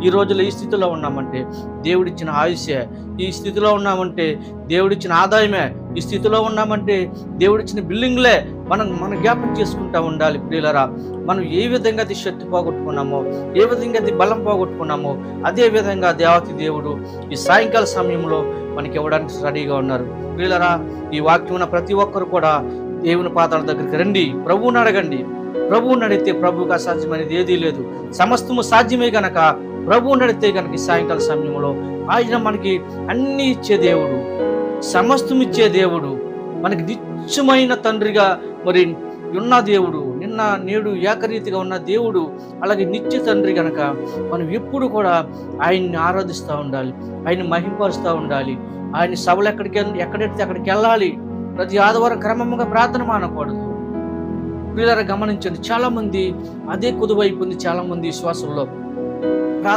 ఈ రోజుల్లో ఈ స్థితిలో ఉన్నామంటే దేవుడిచ్చిన ఆయుష్యే, ఈ స్థితిలో ఉన్నామంటే దేవుడిచ్చిన ఆదాయమే, ఈ స్థితిలో ఉన్నామంటే దేవుడిచ్చిన బిల్డింగ్లే మన జ్ఞాపకం చేసుకుంటూ ఉండాలి. ప్రియులరా, మనం ఏ విధంగా అది శక్తి పోగొట్టుకున్నామో, ఏ విధంగా అది బలం పోగొట్టుకున్నామో, అదే విధంగా దేవతి దేవుడు ఈ సాయంకాల సమయంలో మనకి ఇవ్వడానికి రెడీగా ఉన్నారు. ప్రియులరా, ఈ వాక్యం ఉన్న ప్రతి ఒక్కరు కూడా దేవుని పాదాల దగ్గరికి రండి, ప్రభువుని అడగండి. ప్రభువుని అడిగితే ప్రభువుకి అసాధ్యమైనది ఏదీ లేదు. సమస్తము సాధ్యమే గనక ప్రభువుని అడిగితే గనక ఈ సాయంకాల సమయంలో ఆయన మనకి అన్ని ఇచ్చే దేవుడు, సమస్తం ఇచ్చే దేవుడు, మనకి నిత్యమైన తండ్రిగా మరి ఉన్న దేవుడు, నిన్న నేడు ఏకరీతిగా ఉన్న దేవుడు, అలాగే నిత్య తండ్రి గనక మనం ఎప్పుడు కూడా ఆయన్ని ఆరాధిస్తూ ఉండాలి, ఆయన్ని మహింపరుస్తూ ఉండాలి. ఆయన సభలు ఎక్కడెడితే అక్కడికి వెళ్ళాలి. ప్రతి ఆదివారం క్రమంగా ప్రార్థన మానకూడదు. ప్రియులారా, గమనించండి, చాలామంది అదే కుదువైపోయింది. చాలామంది విశ్వాసంలో